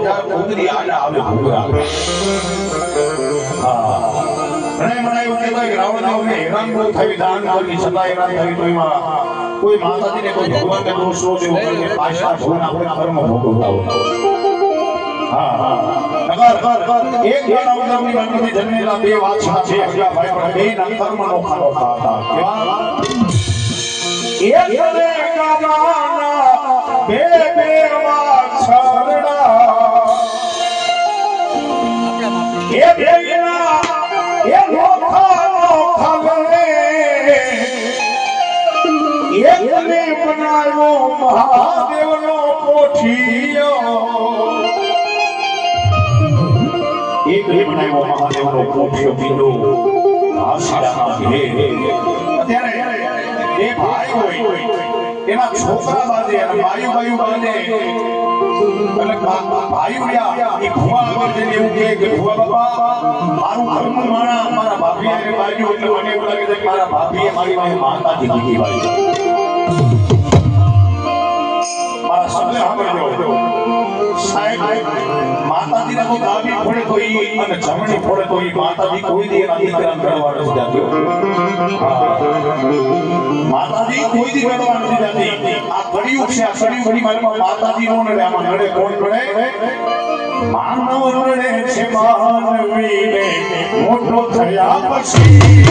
હજાર ઉતરી આડા આવે ભૂરા હા અને મને એવું કહેવાય કે રાવણને હેરાન બહુ થઈ દાન કરી છતાં હેરાન થઈ તો એમાં કોઈ માતાજીને કોઈ ભગવાનને દોષ નો દેવો કરીને પાછા ભગવાન આપણે કર્મ ભોગવતા હોય હા હા એક રાવણની મનની જન્મેલા બે વાછા છે આપણા ભાઈ પણ બેના કર્મનો ખાનો ખાતા કેવા એક ને કામાના બે બે વાછરડા એ બેના એ લોખાનો ખાલે એકને બનાવ્યો મહાદેવનો પોઠિયો એકને બનાવ્યો મહાદેવનો પોઠિયો બીજો આશીર્વાદ હે અત્યારે એ ભાઈ હોય એના છોકરા બાંધે અને ભાઈ બાંધે એટલે ભાઈયા એ ભુવા આગળ જઈને એવું કહે કે ભુવા બાપા મારું ઘરનું માણા મારા ભાભીએ બાજુ એટલે મને એવું લાગે છે કે મારા ભાભીએ મારી પાસે માતાજી દીધી ભાઈ મારા શબ્દ સાંભળજો સાહેબ માતાજીને તો ડાબી ફોડે તો ઈ અને જમણી ફોડે તો ઈ માતાજી કોઈ દી એના દીકરાને ગળવા નથી જાતી માતાજી કોઈ દી ગળવા નથી જાતી આ કળિયુગ છે આ કળિયુગની માલમાં માતાજી નો નડે આમાં નડે કોણ નડે માનવ નડે છે માનવીને મોટો થયા પછી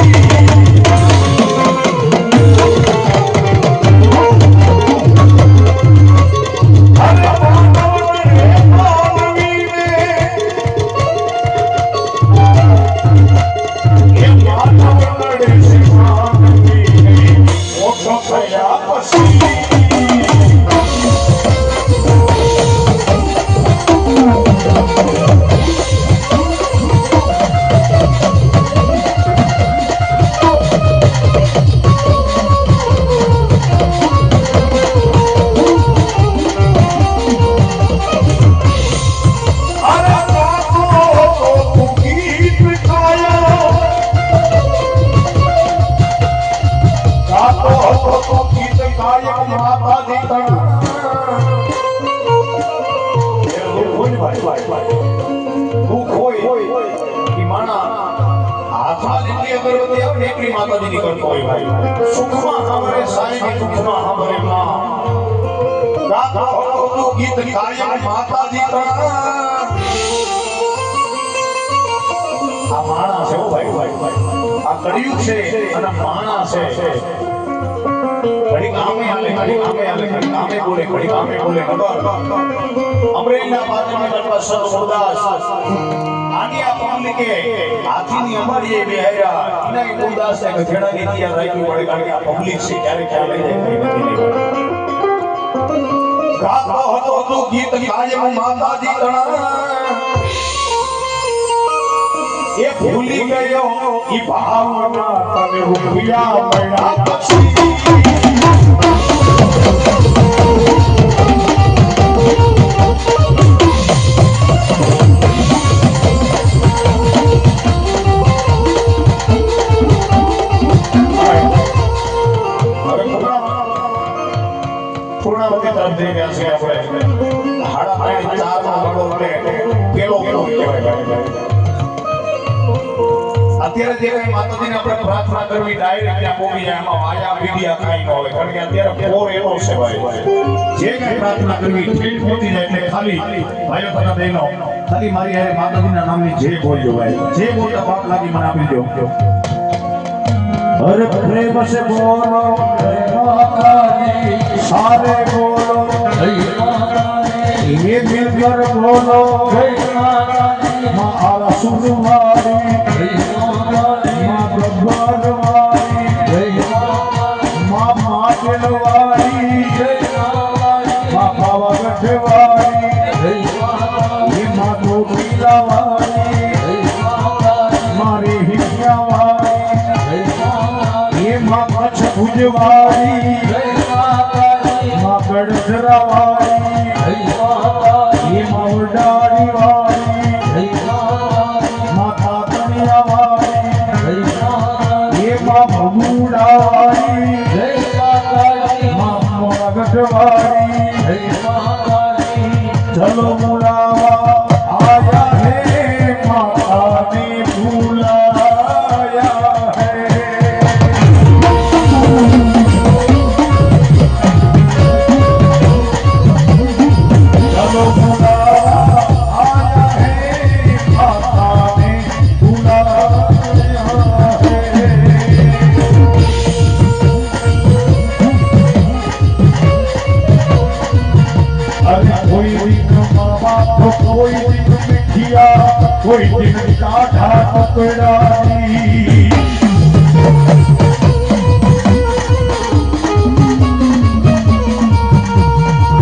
માતાજી કરતો હોય ભાઈ સુખમાં હમારે સાઈં દુખમાં હમારે માં ગાતો હતો ગીત કાયમ માતાજી તણા આ માણા છે ભાઈ આ કળિયુગ છે અને માણા છે ઘડી કામે આલે ઘડી કામે બોલે ઘડી કામે બોલે અમરેલીના બાજુમાં લટવા સર મુરદાસ આની આ પબ્લિકે હાથીની અમારી બે હેરા ઇનાઈ મુરદાસ ને ગધેડાની તૈયાર રાખવી પડે કારણ કે આ પબ્લિક છે ક્યારે લઈ જાય ગાતો હતો ગીત કાયમ માતાજી તણા એ ભૂલી ગયો ઈ ભાવના તને રૂપિયા મળ્યા પછી પૂર્ણાવતી તરફ જઈ રહ્યા છે આપણે 4:30 નો પેલો કહેવાય અત્યારે જે કઈ માતાજીને આપણે પ્રાર્થના કરવી ડાયરેક્ટ ત્યાં પોગી જાય એમાં વાયા પીડિયા કાઈ ન હોય કારણ કે અત્યારે પોર એનો છે ભાઈ જે કઈ પ્રાર્થના કરવી ઠીક પહોંચી જાય એટલે ખાલી ભાઈઓ તને દેનો ખાલી મારી હારે માતાજીના નામની જે બોલજો ભાઈ જે બોલતા પાપ લાગી મને આપી દો અરે પ્રેમ સે બોલો માતાજી સારે બોલો જય માતાજી ये मिलकर बोलो जय माताजी मां आला सुरवारी जय माताजी मां ब्रह्मांडवारी जय माताजी मां माचलवारी जय माताजी मां पावागढ़वारी जय माताजी मां गोपीलावारी जय माताजी मारी हियावारी जय माताजी ये मां कच्छ भुजवारी जय माताजी मां गढ़धरावारी ये मौडारी वाली माता कन्या वाली ये माँ भगुड़ा वाली माँ मोरगढ़ वाली चलो बुलावा आया है माता ने बुलाया है। चलो बुलावा आया है माता ने बुलाया है। अरे कोई दिन मामा तो कोई दिन मिठिया, कोई दिन काढ़ा टुकड़ा दी।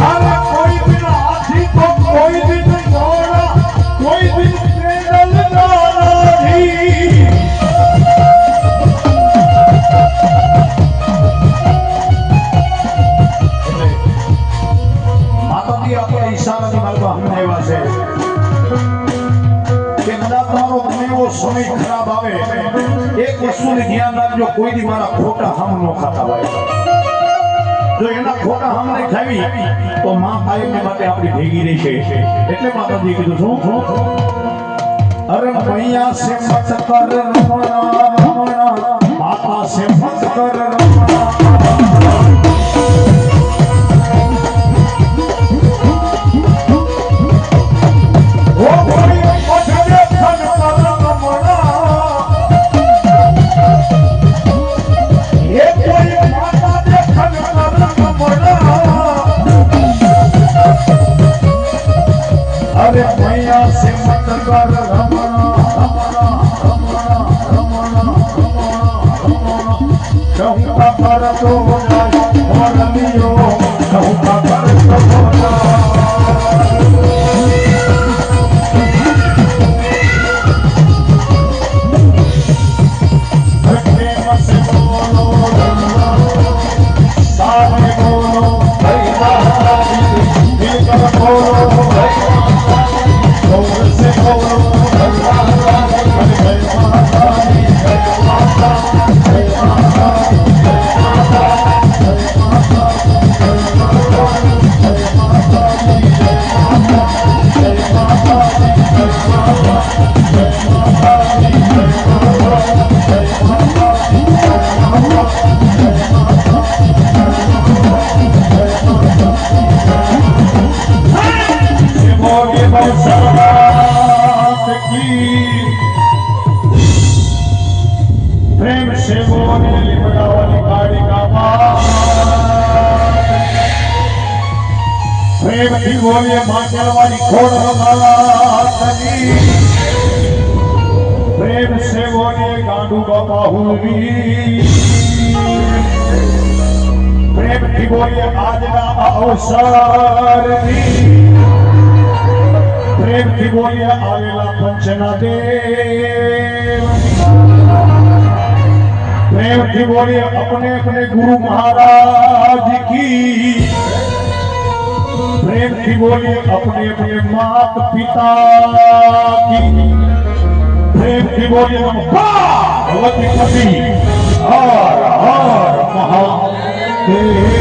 अरे कोई दिन हाथी तो कोई दिन घोड़ा, कोई दिन पैदल जाना दी। माताजी अपने ઈશારા ની માર્ગ અમને આવ્યા છે કે કદાચ તમારો ગમે એવો સમય ખરાબ આવે, એક વસ્તુને ધ્યાન રાખજો, કોઈ દી મારા ખોટા હમ ન ખાતા હોય। જો એના ખોટા હમ નહીં ખાવી તો માં કાયમ માટે આપણી ભેગી રહેશે। એટલે માતાજી કીધું શું, અરે મૈયા સે મત કર રમણા રમણા, માતા સે મત કર રમણા। अरे मैया से मत कर रमना रमना रमना रमना रमना, कहूँगा कर तो हो जाए और लियो, कहूँगा कर तो हो जाए। प्रेम से बोलो सारे बोलो मिलकर बोलो से बोलो प्रेम से बोले लिमड़ा वाली गाड़ी का बात, प्रेम की बोले माचल वाली खोड़ वाली, प्रेम से बोले गांडू बाबा हुई, प्रेम की बोले आज ना अवसर प्रेम की बोलिया आवेला पंचना देव, प्रेम की बोलिया अपने अपने गुरु महाराज की, प्रेम की बोलिया अपने अपने माता पिता की, प्रेम की बोलिया भगवती पति हर हर महादेव।